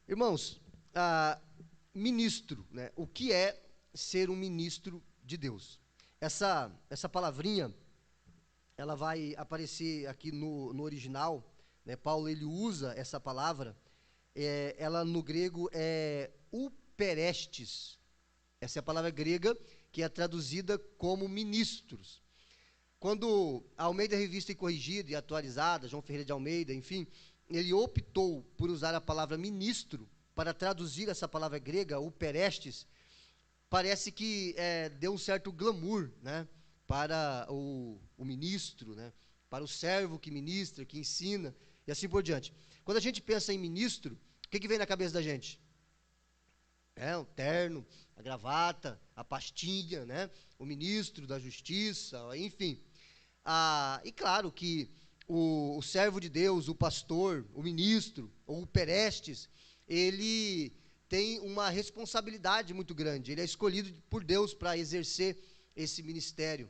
Irmãos, ministro, né? O que é ser um ministro de Deus? Essa palavrinha, ela vai aparecer aqui no original, né? Paulo, ele usa essa palavra, ela no grego é uperestes. Essa é a palavra grega que é traduzida como ministros. Quando a Almeida Revista e Corrigida e Atualizada, João Ferreira de Almeida, enfim, ele optou por usar a palavra ministro para traduzir essa palavra grega, uperestes, parece que deu um certo glamour, né, para o ministro, né, para o servo que ministra, que ensina, e assim por diante. Quando a gente pensa em ministro, o que vem na cabeça da gente? O terno, a gravata, a pastinha, né, o ministro da justiça, enfim. E claro que o servo de Deus, o pastor, o ministro, ou o perestes, ele tem uma responsabilidade muito grande. Ele é escolhido por Deus para exercer esse ministério.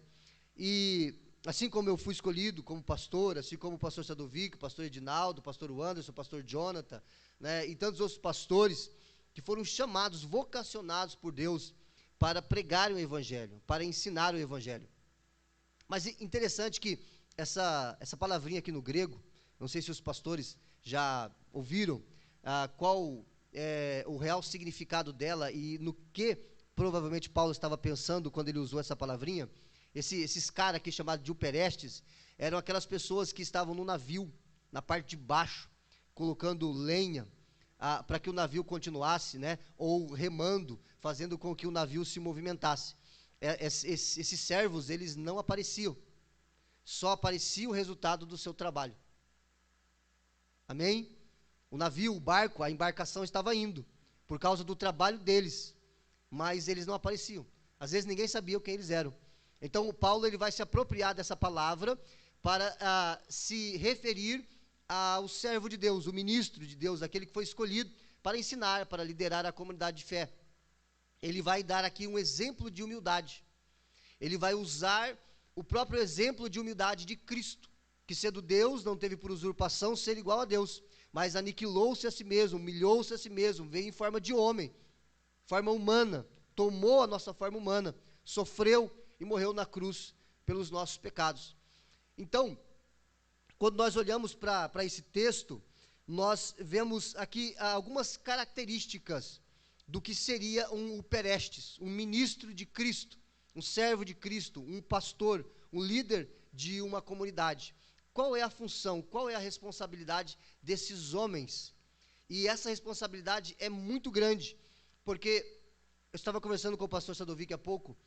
E assim como eu fui escolhido como pastor, assim como o pastor Sadovic, o pastor Edinaldo, o pastor Anderson, o pastor Jonathan, né, e tantos outros pastores que foram chamados, vocacionados por Deus para pregar o evangelho, para ensinar o evangelho. Mas interessante que essa palavrinha aqui no grego, não sei se os pastores já ouviram, qual é o real significado dela e no que provavelmente Paulo estava pensando quando ele usou essa palavrinha. Esses caras aqui chamados de uperestes eram aquelas pessoas que estavam no navio, na parte de baixo, colocando lenha para que o navio continuasse, né, ou remando, fazendo com que o navio se movimentasse. Esses servos, eles não apareciam, só aparecia o resultado do seu trabalho. Amém? O navio, o barco, a embarcação estava indo, por causa do trabalho deles, mas eles não apareciam. Às vezes ninguém sabia quem eles eram. Então o Paulo, ele vai se apropriar dessa palavra para se referir ao servo de Deus, o ministro de Deus, aquele que foi escolhido para ensinar, para liderar a comunidade de fé. Ele vai dar aqui um exemplo de humildade. Ele vai usar o próprio exemplo de humildade de Cristo, que sendo Deus, não teve por usurpação ser igual a Deus, mas aniquilou-se a si mesmo, humilhou-se a si mesmo, veio em forma de homem, forma humana, tomou a nossa forma humana, sofreu e morreu na cruz pelos nossos pecados. Então, quando nós olhamos para esse texto, nós vemos aqui algumas características do que seria um uperestes, um ministro de Cristo, um servo de Cristo, um pastor, um líder de uma comunidade. Qual é a função, qual é a responsabilidade desses homens? E essa responsabilidade é muito grande, porque eu estava conversando com o pastor Sadovic há pouco.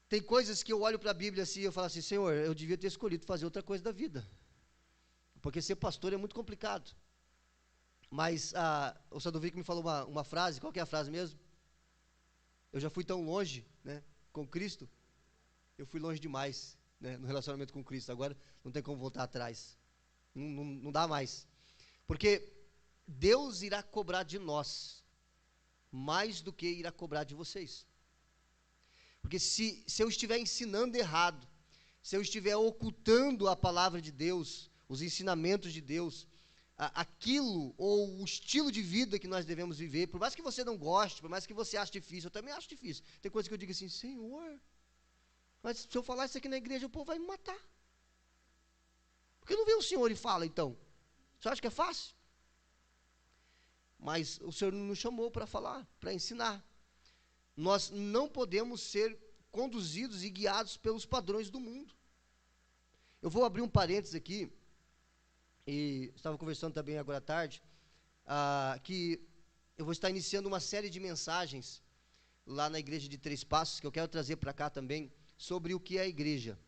Tem coisas que eu olho para a Bíblia assim e eu falo assim, Senhor, eu devia ter escolhido fazer outra coisa da vida, porque ser pastor é muito complicado. Mas o Sadovic me falou uma frase, qual que é a frase mesmo? Eu já fui tão longe, né, com Cristo, eu fui longe demais, né, no relacionamento com Cristo, agora não tem como voltar atrás, não dá mais, porque Deus irá cobrar de nós, mais do que irá cobrar de vocês. Porque se eu estiver ensinando errado, se eu estiver ocultando a palavra de Deus, os ensinamentos de Deus, aquilo ou o estilo de vida que nós devemos viver, por mais que você não goste, por mais que você ache difícil, eu também acho difícil. Tem coisa que eu digo assim, Senhor, mas se eu falar isso aqui na igreja, o povo vai me matar. Por que não vem o Senhor e fala então? Você acha que é fácil? Mas o Senhor nos chamou para falar, para ensinar. Nós não podemos ser conduzidos e guiados pelos padrões do mundo. Eu vou abrir um parênteses aqui, e estava conversando também agora à tarde, que eu vou estar iniciando uma série de mensagens lá na igreja de Três Passos, que eu quero trazer para cá também, sobre o que é a igreja,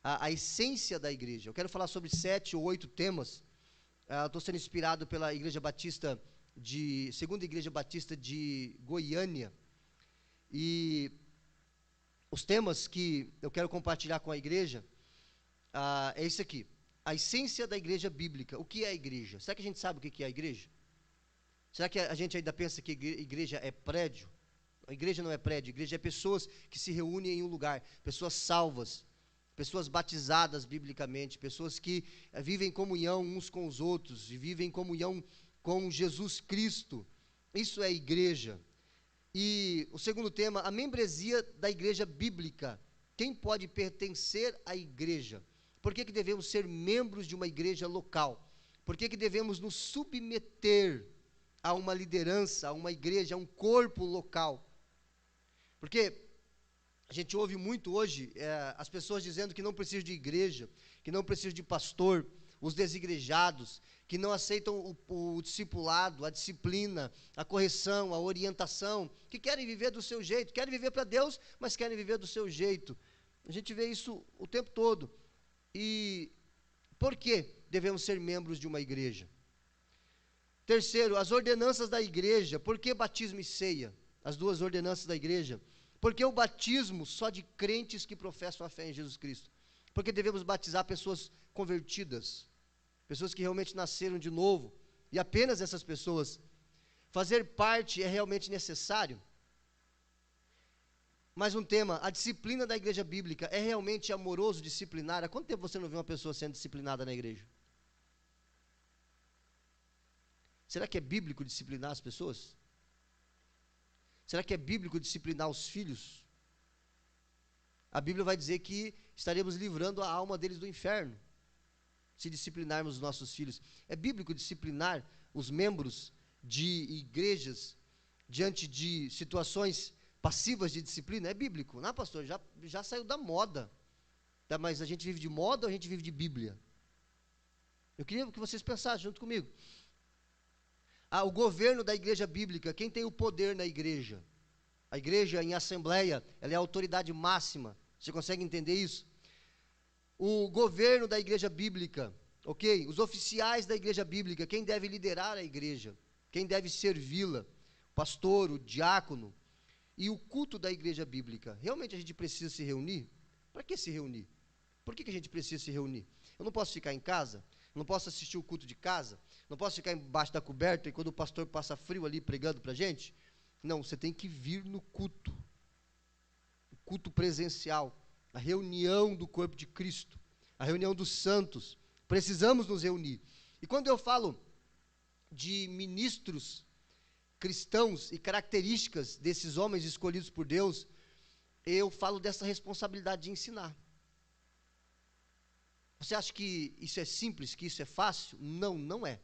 a essência da igreja. Eu quero falar sobre 7 ou 8 temas. Estou sendo inspirado pela Igreja Batista Segunda Igreja Batista de Goiânia, e os temas que eu quero compartilhar com a igreja é esse aqui: a essência da igreja bíblica. O que é a igreja? Será que a gente sabe o que é a igreja? Será que a gente ainda pensa que igreja é prédio? A igreja não é prédio, a igreja é pessoas que se reúnem em um lugar, pessoas salvas, pessoas batizadas biblicamente, pessoas que vivem em comunhão uns com os outros, e vivem em comunhão com Jesus Cristo. Isso é igreja. E o segundo tema, a membresia da igreja bíblica. Quem pode pertencer à igreja? Por que devemos ser membros de uma igreja local? Por que devemos nos submeter a uma liderança, a uma igreja, a um corpo local? Porque a gente ouve muito hoje as pessoas dizendo que não precisam de igreja, que não precisam de pastor, os desigrejados, que não aceitam o discipulado, a disciplina, a correção, a orientação, que querem viver do seu jeito, querem viver para Deus, mas querem viver do seu jeito. A gente vê isso o tempo todo. E por que devemos ser membros de uma igreja? Terceiro, as ordenanças da igreja. Por que batismo e ceia? As duas ordenanças da igreja. Por que o batismo só de crentes que professam a fé em Jesus Cristo? Porque devemos batizar pessoas convertidas, pessoas que realmente nasceram de novo, e apenas essas pessoas. Fazer parte é realmente necessário. Mais um tema, a disciplina da igreja bíblica é realmente amoroso, disciplinar? Há quanto tempo você não vê uma pessoa sendo disciplinada na igreja? Será que é bíblico disciplinar as pessoas? Será que é bíblico disciplinar os filhos? A Bíblia vai dizer que estaremos livrando a alma deles do inferno, se disciplinarmos os nossos filhos. É bíblico disciplinar os membros de igrejas diante de situações passivas de disciplina? É bíblico, não, pastor? Já saiu da moda. Tá, mas a gente vive de moda ou a gente vive de Bíblia? Eu queria que vocês pensassem junto comigo. O governo da igreja bíblica, quem tem o poder na igreja? A igreja em assembleia, ela é a autoridade máxima. Você consegue entender isso? O governo da igreja bíblica, ok? Os oficiais da igreja bíblica, quem deve liderar a igreja? Quem deve servi-la? O pastor, o diácono. E o culto da igreja bíblica. Realmente a gente precisa se reunir? Para que se reunir? Por que a gente precisa se reunir? Eu não posso ficar em casa? Não posso assistir o culto de casa? Não posso ficar embaixo da coberta e quando o pastor passa frio ali pregando para a gente? Não, você tem que vir no culto. O culto presencial. A reunião do corpo de Cristo. A reunião dos santos. Precisamos nos reunir. E quando eu falo de ministros cristãos e características desses homens escolhidos por Deus, eu falo dessa responsabilidade de ensinar. Você acha que isso é simples, que isso é fácil? Não, não é.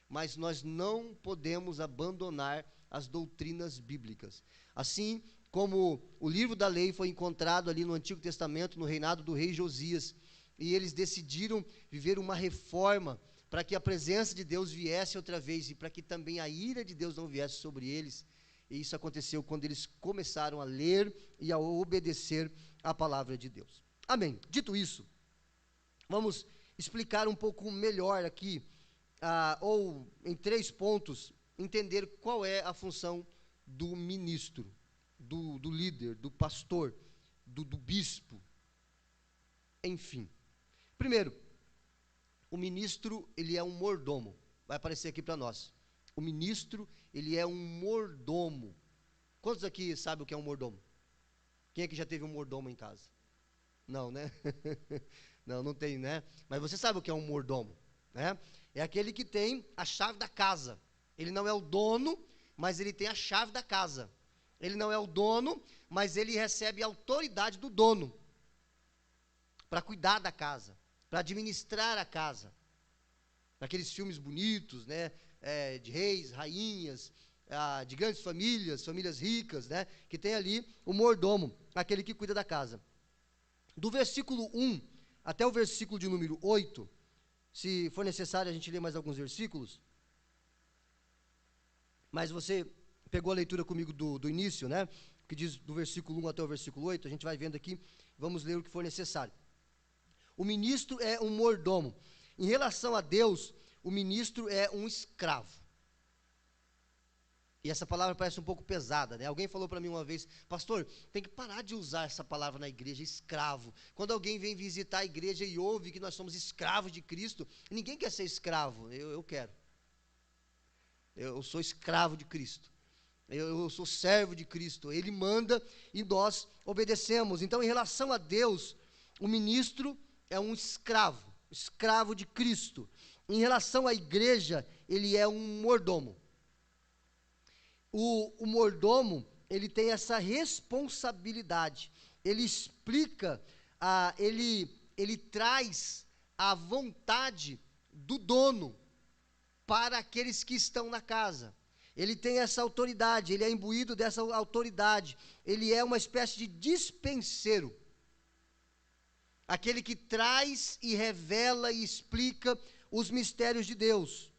Mas nós não podemos abandonar as doutrinas bíblicas. Assim como o livro da lei foi encontrado ali no Antigo Testamento, no reinado do rei Josias, e eles decidiram viver uma reforma para que a presença de Deus viesse outra vez e para que também a ira de Deus não viesse sobre eles. E isso aconteceu quando eles começaram a ler e a obedecer a palavra de Deus. Amém. Dito isso, vamos explicar um pouco melhor aqui, ou em 3 pontos, entender qual é a função do ministro, do líder, do pastor, do bispo, enfim. Primeiro, o ministro, ele é um mordomo. Vai aparecer aqui para nós. O ministro, ele é um mordomo. Quantos aqui sabem o que é um mordomo? Quem aqui já teve um mordomo em casa? Não, né? Não tem, né? Mas você sabe o que é um mordomo, né? É aquele que tem a chave da casa. Ele não é o dono, mas ele tem a chave da casa. Ele não é o dono, mas ele recebe a autoridade do dono para cuidar da casa, para administrar a casa. Aqueles filmes bonitos, né? De reis, rainhas, de grandes famílias, famílias ricas, né? Que tem ali o mordomo, aquele que cuida da casa. Do versículo 1 até o versículo de número 8, se for necessário a gente lê mais alguns versículos, mas você pegou a leitura comigo do início, né? Que diz do versículo 1 até o versículo 8, a gente vai vendo aqui, vamos ler o que for necessário. O ministro é um mordomo. Em relação a Deus, o ministro é um escravo. E essa palavra parece um pouco pesada, né? Alguém falou para mim uma vez, pastor, tem que parar de usar essa palavra na igreja, escravo. Quando alguém vem visitar a igreja e ouve que nós somos escravos de Cristo, ninguém quer ser escravo, eu quero. Eu sou escravo de Cristo. Eu sou servo de Cristo. Ele manda e nós obedecemos. Então, em relação a Deus, o ministro é um escravo de Cristo. Em relação à igreja, ele é um mordomo. O mordomo, ele tem essa responsabilidade. Ele explica, ele traz a vontade do dono para aqueles que estão na casa. Ele tem essa autoridade, ele é imbuído dessa autoridade. Ele é uma espécie de dispenseiro. Aquele que traz e revela e explica os mistérios de Deus.